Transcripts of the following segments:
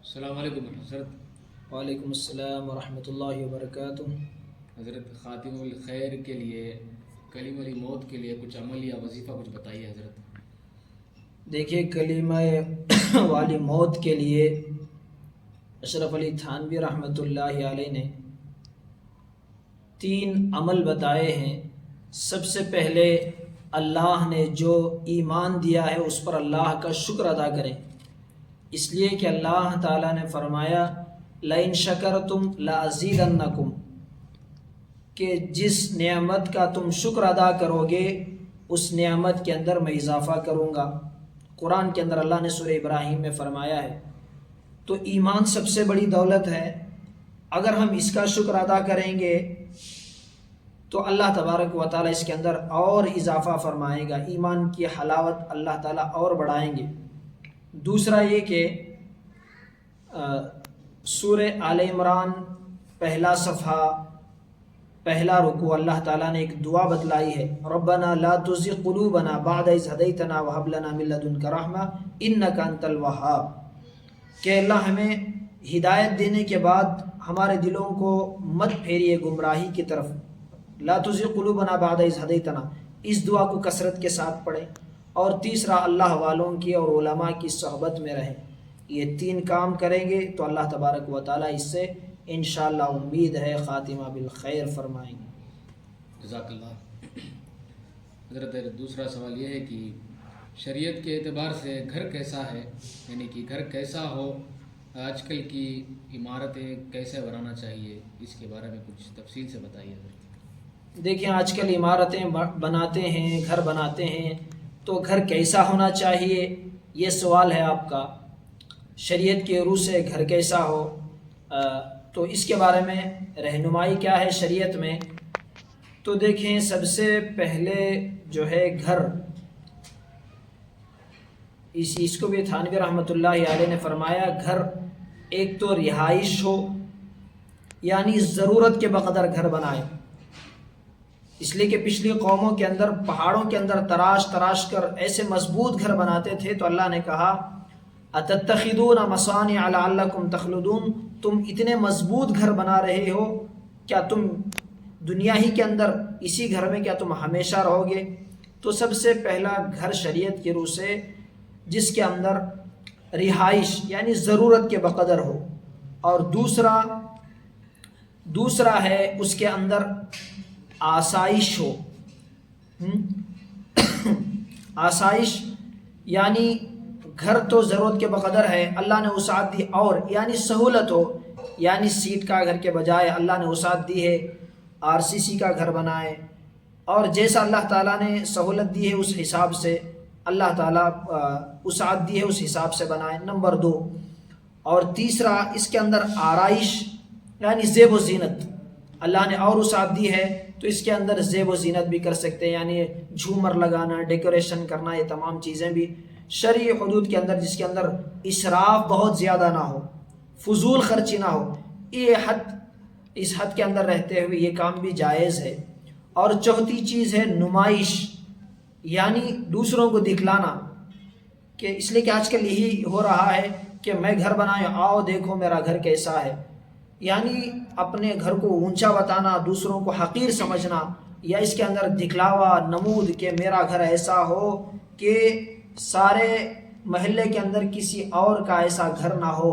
السلام علیکم حضرت۔ وعلیکم السلام ورحمۃ اللہ وبرکاتہ۔ حضرت خاتم الخیر کے لیے کلمہ موت کے لیے کچھ عمل یا وظیفہ کچھ بتائیے حضرت۔ دیکھیے، کلمہ والی موت کے لیے اشرف علی تھانوی رحمۃ اللہ علیہ نے 3 عمل بتائے ہیں۔ سب سے پہلے اللہ نے جو ایمان دیا ہے اس پر اللہ کا شکر ادا کریں، اس لیے کہ اللہ تعالیٰ نے فرمایا لَإِن شَكَرْتُمْ لَأَزِيدَنَّكُمْ، کہ جس نعمت کا تم شکر ادا کرو گے اس نعمت کے اندر میں اضافہ کروں گا۔ قرآن کے اندر اللہ نے سورہ ابراہیم میں فرمایا ہے۔ تو ایمان سب سے بڑی دولت ہے، اگر ہم اس کا شکر ادا کریں گے تو اللہ تبارک و تعالیٰ اس کے اندر اور اضافہ فرمائے گا، ایمان کی حلاوت اللہ تعالیٰ اور بڑھائیں گے۔ دوسرا یہ کہ سورہ آل عمران پہلا صفحہ پہلا رکوع اللہ تعالیٰ نے ایک دعا بتلائی ہے، ربنا لا تزغ قلوبنا بعد اذ ہدیتنا وہب لنا من لدنک رحمہ انک انت الوہاب، کہ اللہ ہمیں ہدایت دینے کے بعد ہمارے دلوں کو مت پھیریے گمراہی کی طرف۔ لا تزغ قلوبنا بعد اذ ہدیتنا، اس دعا کو کثرت کے ساتھ پڑھیں۔ اور تیسرا، اللہ والوں کی اور علماء کی صحبت میں رہیں۔ یہ 3 کام کریں گے تو اللہ تبارک و تعالیٰ اس سے انشاءاللہ امید ہے خاتمہ بالخیر فرمائیں گے۔ جزاک اللہ۔ حضرت دوسرا سوال یہ ہے کہ شریعت کے اعتبار سے گھر کیسا ہے، یعنی کہ گھر کیسا ہو، آج کل کی عمارتیں کیسے بنانا چاہیے، اس کے بارے میں کچھ تفصیل سے بتائیے حضرت۔ دیکھیں، آج کل عمارتیں بناتے ہیں، گھر بناتے ہیں، تو گھر کیسا ہونا چاہیے یہ سوال ہے آپ کا۔ شریعت کے روح سے گھر کیسا ہو، تو اس کے بارے میں رہنمائی کیا ہے شریعت میں؟ تو دیکھیں، سب سے پہلے جو ہے گھر، اس کو بھی تھانوی رحمۃ اللہ علیہ نے فرمایا، گھر ایک تو رہائش ہو، یعنی ضرورت کے بقدر گھر بنائیں، اس لیے کہ پچھلی قوموں کے اندر پہاڑوں کے اندر تراش کر ایسے مضبوط گھر بناتے تھے، تو اللہ نے کہا اتتخذون مصانع لعلکم تخلدون، تم اتنے مضبوط گھر بنا رہے ہو، کیا تم دنیا ہی کے اندر اسی گھر میں کیا تم ہمیشہ رہو گے؟ تو سب سے پہلا گھر شریعت کی روح سے جس کے اندر رہائش یعنی ضرورت کے بقدر ہو، اور دوسرا ہے اس کے اندر آسائش ہو۔ آسائش یعنی گھر تو ضرورت کے بقدر ہے، اللہ نے وسعت دی، اور یعنی سہولت ہو، یعنی سیٹ کا گھر کے بجائے اللہ نے وسعت دی ہے RCC کا گھر بنائے، اور جیسا اللہ تعالیٰ نے سہولت دی ہے اس حساب سے اللہ تعالیٰ وسعت دی ہے اس حساب سے بنائے، نمبر 2۔ اور تیسرا، اس کے اندر آرائش یعنی زیب و زینت، اللہ نے اور وسعت دی ہے تو اس کے اندر زیب و زینت بھی کر سکتے ہیں، یعنی جھومر لگانا، ڈیکوریشن کرنا، یہ تمام چیزیں بھی شرعی حدود کے اندر، جس کے اندر اسراف بہت زیادہ نہ ہو، فضول خرچی نہ ہو، اس حد کے اندر رہتے ہوئے یہ کام بھی جائز ہے۔ اور چوتھی چیز ہے نمائش، یعنی دوسروں کو دکھلانا، کہ اس لیے کہ آج کل یہی ہو رہا ہے کہ میں گھر بنایا، آؤ دیکھو میرا گھر کیسا ہے، یعنی اپنے گھر کو اونچا بتانا، دوسروں کو حقیر سمجھنا، یا اس کے اندر دکھلاوا نمود کہ میرا گھر ایسا ہو کہ سارے محلے کے اندر کسی اور کا ایسا گھر نہ ہو،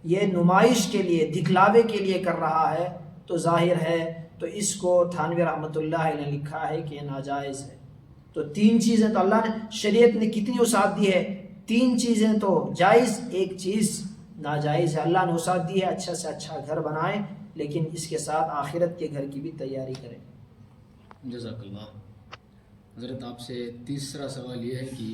یہ نمائش کے لیے، دکھلاوے کے لیے کر رہا ہے، تو ظاہر ہے تو اس کو تھانوی رحمۃ اللہ علیہ نے لکھا ہے کہ یہ ناجائز ہے۔ تو 3 چیزیں تو اللہ نے، شریعت نے کتنی وسعت دی ہے، 3 چیزیں تو جائز، ایک چیز ناجائز ہے۔ اللہ نے وسعت دی ہے، اچھا سے اچھا گھر بنائیں، لیکن اس کے ساتھ آخرت کے گھر کی بھی تیاری کریں۔ جزاک اللہ۔ حضرت آپ سے تیسرا سوال یہ ہے کہ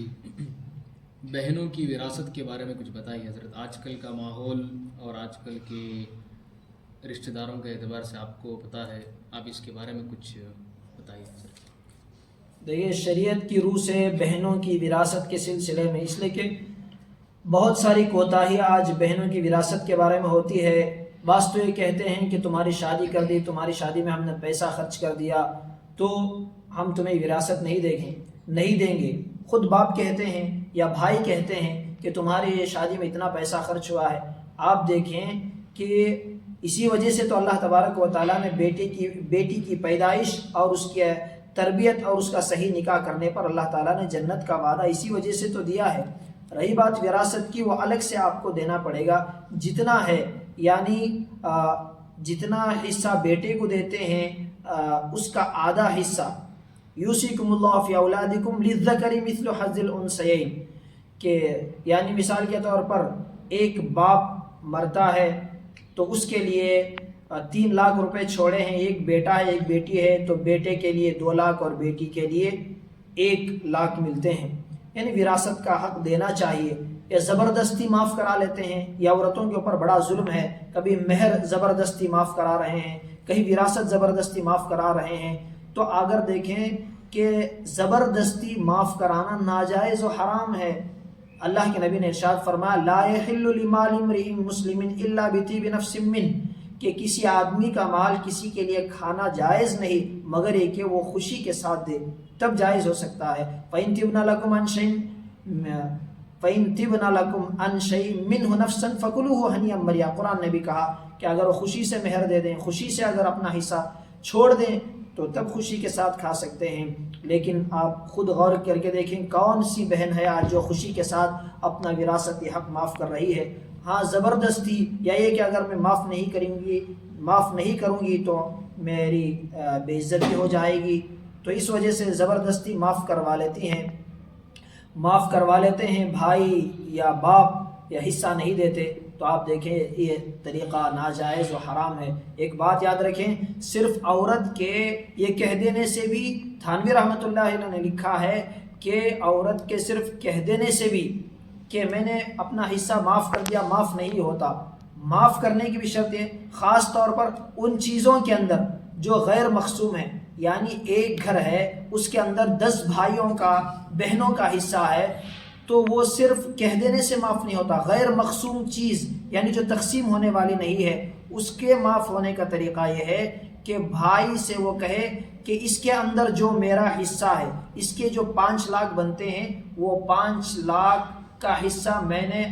بہنوں کی وراثت کے بارے میں کچھ بتائیے حضرت۔ آج کل کا ماحول اور آج کل کے رشتہ داروں کے اعتبار سے آپ کو پتہ ہے، آپ اس کے بارے میں کچھ بتائیے حضرت۔ دیکھیے، شریعت کی روح سے بہنوں کی وراثت کے سلسلے میں، اس لیے کہ بہت ساری کوتاہیاں آج بہنوں کی وراثت کے بارے میں ہوتی ہے۔ بعض تو یہ کہتے ہیں کہ تمہاری شادی کر دی، تمہاری شادی میں ہم نے پیسہ خرچ کر دیا تو ہم تمہیں وراثت نہیں دیں گے۔ خود باپ کہتے ہیں یا بھائی کہتے ہیں کہ تمہاری یہ شادی میں اتنا پیسہ خرچ ہوا ہے، آپ دیکھیں کہ اسی وجہ سے تو اللہ تبارک و تعالیٰ نے بیٹی کی پیدائش اور اس کی تربیت اور اس کا صحیح نکاح کرنے پر اللہ تعالیٰ نے جنت کا وعدہ اسی وجہ سے تو دیا ہے۔ رہی بات وراثت کی، وہ الگ سے آپ کو دینا پڑے گا جتنا ہے، یعنی جتنا حصہ بیٹے کو دیتے ہیں اس کا آدھا حصہ، یوصیکم اللہ فی اولادکم للذکر مثل حظ الانثیین، کہ یعنی مثال کے طور پر ایک باپ مرتا ہے تو اس کے لیے 3 لاکھ روپے چھوڑے ہیں، ایک بیٹا ہے ایک بیٹی ہے، تو بیٹے کے لیے 2 لاکھ اور بیٹی کے لیے 1 لاکھ ملتے ہیں۔ یعنی وراثت کا حق دینا چاہیے، یا زبردستی معاف کرا لیتے ہیں، یا عورتوں کے اوپر بڑا ظلم ہے، کبھی مہر زبردستی معاف کرا رہے ہیں، کہیں وراثت زبردستی معاف کرا رہے ہیں۔ تو اگر دیکھیں کہ زبردستی معاف کرانا ناجائز و حرام ہے، اللہ کے نبی نے ارشاد فرمایا لا یحل لمال امرئ مسلم الا بطیب نفس منہ، کہ کسی آدمی کا مال کسی کے لیے کھانا جائز نہیں مگر یہ کہ وہ خوشی کے ساتھ دے، تب جائز ہو سکتا ہے۔ فَإِن تِبْنَ لَكُمْ عَنْ شَيْءٍ مِّنْهُ نَفْسًا فَكُلُوهُ ہنیئا مَرِیٰ، قرآن نے بھی کہا کہ اگر وہ خوشی سے مہر دے دیں، خوشی سے اگر اپنا حصہ چھوڑ دیں تو تب خوشی کے ساتھ کھا سکتے ہیں۔ لیکن آپ خود غور کر کے دیکھیں کون سی بہن ہے آج جو خوشی کے ساتھ اپنا وراثتی حق معاف کر رہی ہے؟ ہاں زبردستی، یا یہ کہ اگر میں معاف نہیں کروں گی تو میری بے عزتی ہو جائے گی، تو اس وجہ سے زبردستی معاف کروا لیتے ہیں بھائی یا باپ، یا حصہ نہیں دیتے۔ تو آپ دیکھیں یہ طریقہ ناجائز و حرام ہے۔ ایک بات یاد رکھیں، صرف عورت کے یہ کہہ دینے سے بھی، تھانوی رحمۃ اللہ علیہ نے لکھا ہے کہ عورت کے صرف کہہ دینے سے بھی کہ میں نے اپنا حصہ معاف کر دیا، معاف نہیں ہوتا۔ معاف کرنے کی بھی شرط ہے، خاص طور پر ان چیزوں کے اندر جو غیر مقسوم ہیں، یعنی ایک گھر ہے اس کے اندر 10 بھائیوں کا بہنوں کا حصہ ہے، تو وہ صرف کہہ دینے سے معاف نہیں ہوتا۔ غیر مقسوم چیز یعنی جو تقسیم ہونے والی نہیں ہے، اس کے معاف ہونے کا طریقہ یہ ہے کہ بھائی سے وہ کہے کہ اس کے اندر جو میرا حصہ ہے، اس کے جو 5 لاکھ بنتے ہیں، وہ 5 لاکھ کا حصہ میں نے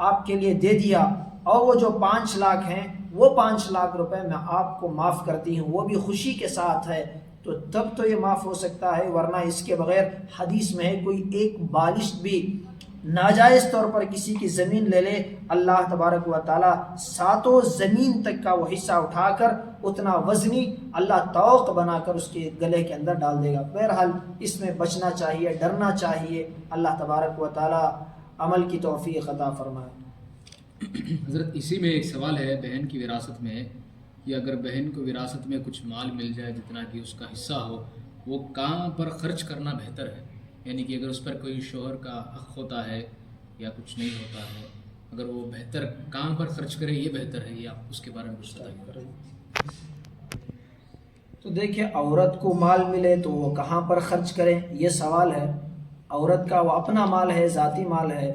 آپ کے لیے دے دیا، اور وہ جو 5 لاکھ ہیں وہ 5 لاکھ روپے میں آپ کو معاف کرتی ہوں، وہ بھی خوشی کے ساتھ ہے، تو تب تو یہ معاف ہو سکتا ہے، ورنہ اس کے بغیر حدیث میں ہے کوئی ایک بالش بھی ناجائز طور پر کسی کی زمین لے لے، اللہ تبارک و تعالیٰ 7 زمین تک کا وہ حصہ اٹھا کر اتنا وزنی اللہ طوق بنا کر اس کے گلے کے اندر ڈال دے گا۔ بہرحال اس میں بچنا چاہیے، ڈرنا چاہیے، اللہ تبارک و تعالیٰ عمل کی توفیق عطا فرمائے۔ حضرت اسی میں ایک سوال ہے بہن کی وراثت میں، کہ اگر بہن کو وراثت میں کچھ مال مل جائے جتنا کہ اس کا حصہ ہو، وہ کہاں پر خرچ کرنا بہتر ہے؟ یعنی کہ اگر اس پر کوئی شوہر کا حق ہوتا ہے یا کچھ نہیں ہوتا ہے، اگر وہ بہتر کہاں پر خرچ کرے یہ بہتر ہے، یا اس کے بارے میں کچھ بتائیے۔ تو دیکھیں عورت کو مال ملے تو وہ کہاں پر خرچ کریں یہ سوال ہے۔ عورت کا وہ اپنا مال ہے، ذاتی مال ہے،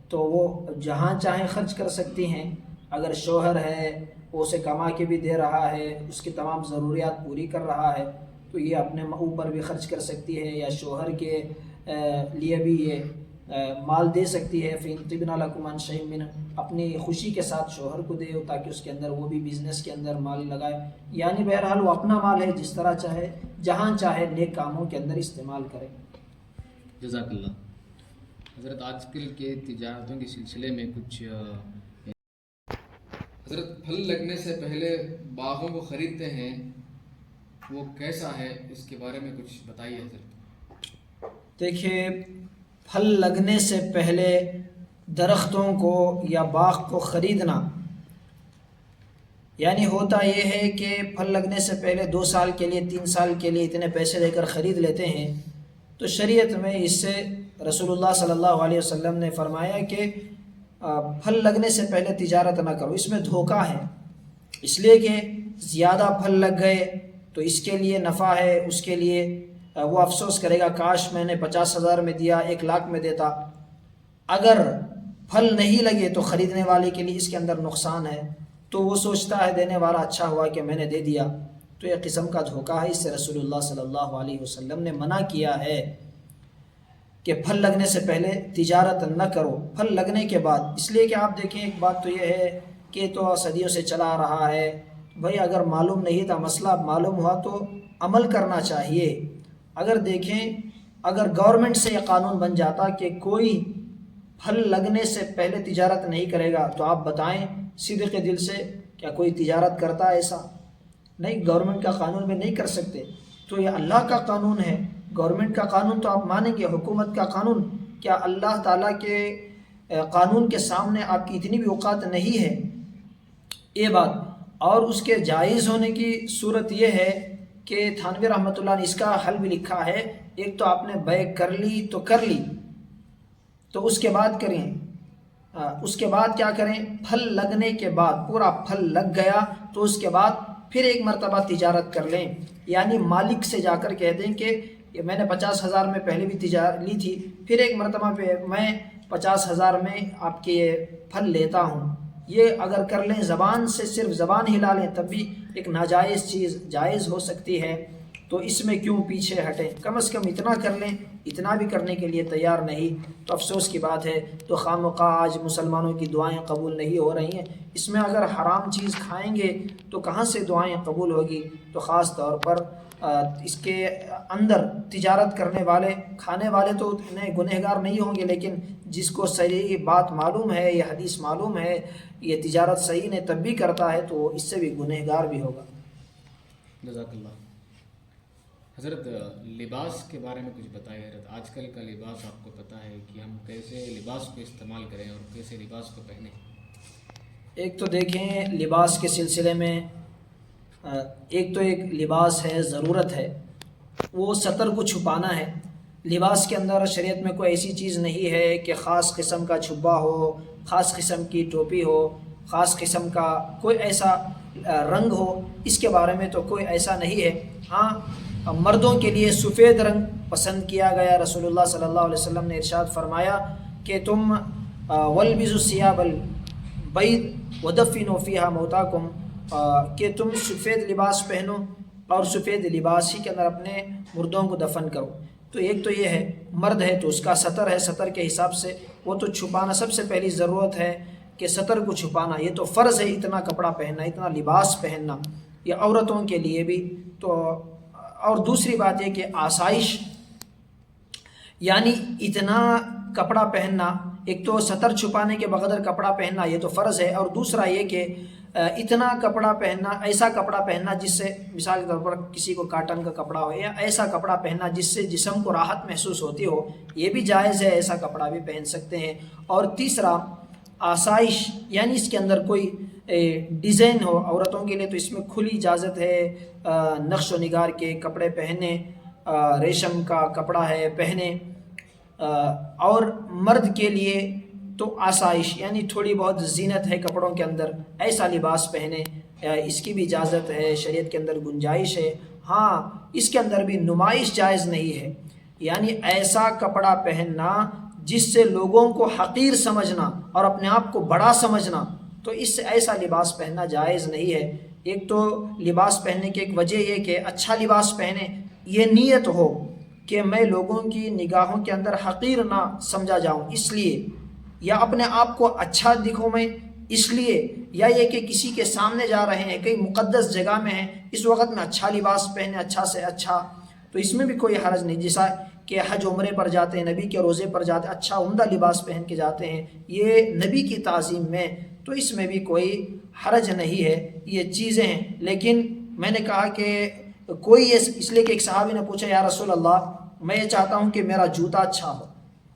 تو وہ جہاں چاہیں خرچ کر سکتی ہیں۔ اگر شوہر ہے وہ اسے کما کے بھی دے رہا ہے، اس کی تمام ضروریات پوری کر رہا ہے، تو یہ اپنے اوپر بھی خرچ کر سکتی ہے، یا شوہر کے لیے بھی یہ مال دے سکتی ہے۔ فَإِن طِبْنَ لَكُمْ عَنْ شَيْءٍ مِّنْهُ، اپنی خوشی کے ساتھ شوہر کو دے تاکہ اس کے اندر وہ بھی بزنس کے اندر مال لگائے۔ یعنی بہرحال وہ اپنا مال ہے، جس طرح چاہے جہاں چاہے نیک کاموں کے اندر استعمال کرے۔ جزاک اللہ۔ حضرت آج کل کے تجارتوں کے سلسلے میں کچھ حضرت پھل لگنے سے پہلے باغوں کو خریدتے ہیں، وہ کیسا ہے اس کے بارے میں کچھ بتائیے حضرت۔ دیکھیے پھل لگنے سے پہلے درختوں کو یا باغ کو خریدنا، یعنی ہوتا یہ ہے کہ پھل لگنے سے پہلے 2 سال کے لیے 3 سال کے لیے اتنے پیسے دے کر خرید لیتے ہیں، تو شریعت میں اس سے رسول اللہ صلی اللہ علیہ وسلم نے فرمایا کہ پھل لگنے سے پہلے تجارت نہ کرو، اس میں دھوکہ ہے، اس لیے کہ زیادہ پھل لگ گئے تو اس کے لیے نفع ہے، اس کے لیے وہ افسوس کرے گا کاش میں نے 50,000 میں دیا 1 لاکھ میں دیتا۔ اگر پھل نہیں لگے تو خریدنے والے کے لیے اس کے اندر نقصان ہے، تو وہ سوچتا ہے دینے والا اچھا ہوا کہ میں نے دے دیا، تو یہ قسم کا دھوکہ ہے۔ اس سے رسول اللہ صلی اللہ علیہ وسلم نے منع کیا ہے کہ پھل لگنے سے پہلے تجارت نہ کرو، پھل لگنے کے بعد۔ اس لیے کہ آپ دیکھیں ایک بات تو یہ ہے کہ تو صدیوں سے چلا آ رہا ہے. بھائی اگر معلوم نہیں تھا مسئلہ معلوم ہوا تو عمل کرنا چاہیے. اگر دیکھیں اگر گورنمنٹ سے یہ قانون بن جاتا کہ کوئی پھل لگنے سے پہلے تجارت نہیں کرے گا تو آپ بتائیں صدق دل سے کیا کوئی تجارت کرتا ہے؟ ایسا نہیں، گورنمنٹ کا قانون میں نہیں کر سکتے. تو یہ اللہ کا قانون ہے، گورنمنٹ کا قانون تو آپ مانیں گے. حکومت کا قانون، کیا اللہ تعالیٰ کے قانون کے سامنے آپ کی اتنی بھی اوقات نہیں ہے؟ یہ بات. اور اس کے جائز ہونے کی صورت یہ ہے کہ تھانوی رحمۃ اللہ نے اس کا حل بھی لکھا ہے. ایک تو آپ نے بیع کر لی تو کر لی، تو اس کے بعد کریں، اس کے بعد کیا کریں؟ پھل لگنے کے بعد، پورا پھل لگ گیا تو اس کے بعد پھر ایک مرتبہ تجارت کر لیں. یعنی مالک سے جا کر کہہ دیں کہ یہ میں نے 50,000 میں پہلے بھی تجارت لی تھی، پھر ایک مرتبہ پہ میں 50,000 میں آپ کے پھل لیتا ہوں. یہ اگر کر لیں، زبان سے صرف زبان ہلا لیں، تب بھی ایک ناجائز چیز جائز ہو سکتی ہے. تو اس میں کیوں پیچھے ہٹیں؟ کم از کم اتنا کر لیں. اتنا بھی کرنے کے لیے تیار نہیں تو افسوس کی بات ہے. تو خواہ آج مسلمانوں کی دعائیں قبول نہیں ہو رہی ہیں. اس میں اگر حرام چیز کھائیں گے تو کہاں سے دعائیں قبول ہوگی؟ تو خاص طور پر اس کے اندر تجارت کرنے والے، کھانے والے تو اتنے گنہگار نہیں ہوں گے، لیکن جس کو صحیح بات معلوم ہے، یہ حدیث معلوم ہے، یہ تجارت صحیح نہیں تب بھی کرتا ہے تو اس سے بھی گنہگار بھی ہوگا. جزاک اللہ. حضرت لباس کے بارے میں کچھ بتائیے. حضرت آج کل کا لباس آپ کو پتہ ہے کہ ہم کیسے لباس کو استعمال کریں اور کیسے لباس کو پہنیں. ایک تو دیکھیں لباس کے سلسلے میں ایک تو ایک لباس ہے، ضرورت ہے، وہ سطر کو چھپانا ہے. لباس کے اندر شریعت میں کوئی ایسی چیز نہیں ہے کہ خاص قسم کا چھبا ہو، خاص قسم کی ٹوپی ہو، خاص قسم کا کوئی ایسا رنگ ہو. اس کے بارے میں تو کوئی ایسا نہیں ہے. ہاں مردوں کے لیے سفید رنگ پسند کیا گیا. رسول اللہ صلی اللہ علیہ وسلم نے ارشاد فرمایا کہ تم والبسوا الثياب البيض ودفنوا فيها موتاكم، کہ تم سفید لباس پہنو اور سفید لباس ہی کے اندر اپنے مردوں کو دفن کرو. تو ایک تو یہ ہے، مرد ہے تو اس کا سطر ہے، سطر کے حساب سے وہ تو چھپانا سب سے پہلی ضرورت ہے کہ سطر کو چھپانا. یہ تو فرض ہے اتنا کپڑا پہننا، اتنا لباس پہننا. یہ عورتوں کے لیے بھی تو. اور دوسری بات یہ کہ آسائش، یعنی اتنا کپڑا پہننا، ایک تو سطر چھپانے کے بغیر کپڑا پہننا یہ تو فرض ہے، اور دوسرا یہ کہ اتنا کپڑا پہننا، ایسا کپڑا پہننا جس سے مثال کے طور پر کسی کو کاٹن کا کپڑا ہو یا ایسا کپڑا پہننا جس سے جسم کو راحت محسوس ہوتی ہو، یہ بھی جائز ہے، ایسا کپڑا بھی پہن سکتے ہیں. اور تیسرا آسائش، یعنی اس کے اندر کوئی ڈیزائن ہو. عورتوں کے لیے تو اس میں کھلی اجازت ہے، نقش و نگار کے کپڑے پہنے، ریشم کا کپڑا ہے پہنے. اور مرد کے لیے تو آسائش، یعنی تھوڑی بہت زینت ہے کپڑوں کے اندر، ایسا لباس پہنے، اس کی بھی اجازت ہے، شریعت کے اندر گنجائش ہے. ہاں اس کے اندر بھی نمائش جائز نہیں ہے، یعنی ایسا کپڑا پہننا جس سے لوگوں کو حقیر سمجھنا اور اپنے آپ کو بڑا سمجھنا، تو اس سے ایسا لباس پہننا جائز نہیں ہے. ایک تو لباس پہننے کی ایک وجہ یہ کہ اچھا لباس پہنے، یہ نیت ہو کہ میں لوگوں کی نگاہوں کے اندر حقیر نہ سمجھا جاؤں اس لیے، یا اپنے آپ کو اچھا دکھوں میں اس لیے، یا یہ کہ کسی کے سامنے جا رہے ہیں، کئی مقدس جگہ میں ہیں، اس وقت میں اچھا لباس پہنے، اچھا سے اچھا، تو اس میں بھی کوئی حرج نہیں. جیسا کہ حج عمرے پر جاتے ہیں، نبی کے روزے پر جاتے ہیں، اچھا عمدہ لباس پہن کے جاتے ہیں، یہ نبی کی تعظیم میں، تو اس میں بھی کوئی حرج نہیں ہے. یہ چیزیں ہیں. لیکن میں نے کہا کہ کوئی اس لیے کہ ایک صحابی نے پوچھا یا رسول اللہ میں یہ چاہتا ہوں کہ میرا جوتا اچھا ہو،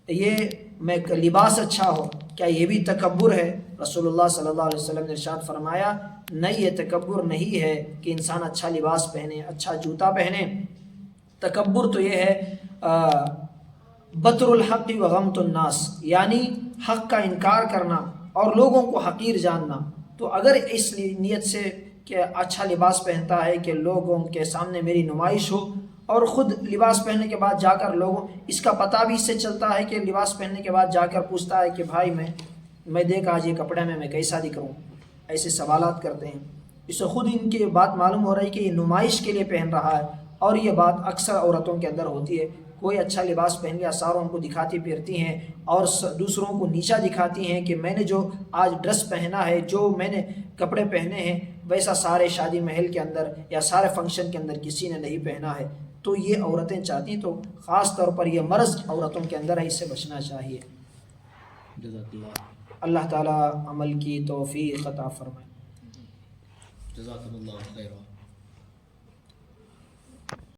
یہ میں لباس اچھا ہو، کیا یہ بھی تکبر ہے؟ رسول اللہ صلی اللہ علیہ وسلم نے ارشاد فرمایا نہیں، یہ تکبر نہیں ہے کہ انسان اچھا لباس پہنے، اچھا جوتا پہنے. تکبر تو یہ ہے بطر الحق و غمت الناس، یعنی حق کا انکار کرنا اور لوگوں کو حقیر جاننا. تو اگر اس نیت سے کہ اچھا لباس پہنتا ہے کہ لوگوں کے سامنے میری نمائش ہو، اور خود لباس پہننے کے بعد جا کر لوگوں، اس کا پتہ بھی اس سے چلتا ہے کہ لباس پہننے کے بعد جا کر پوچھتا ہے کہ بھائی میں دیکھ آج یہ کپڑے میں کیسا دکھ رہا ہوں، ایسے سوالات کرتے ہیں. اس سے خود ان کی بات معلوم ہو رہی ہے کہ یہ نمائش کے لیے پہن رہا ہے. اور یہ بات اکثر عورتوں کے اندر ہوتی ہے کوئی اچھا لباس پہن کے ساروں کو دکھاتی پھرتی ہیں اور دوسروں کو نیچا دکھاتی ہیں کہ میں نے جو آج ڈریس پہنا ہے، جو میں نے کپڑے پہنے ہیں، ویسا سارے شادی محل کے اندر یا سارے فنکشن کے اندر کسی نے نہیں پہنا ہے۔ تو یہ عورتیں چاہتی ہیں، تو خاص طور پر یہ مرض عورتوں کے اندر ہے، اس سے بچنا چاہیے۔ جزاک اللہ، اللہ تعالیٰ عمل کی توفیق عطا فرمائے۔ جزاکم اللہ خیرہ۔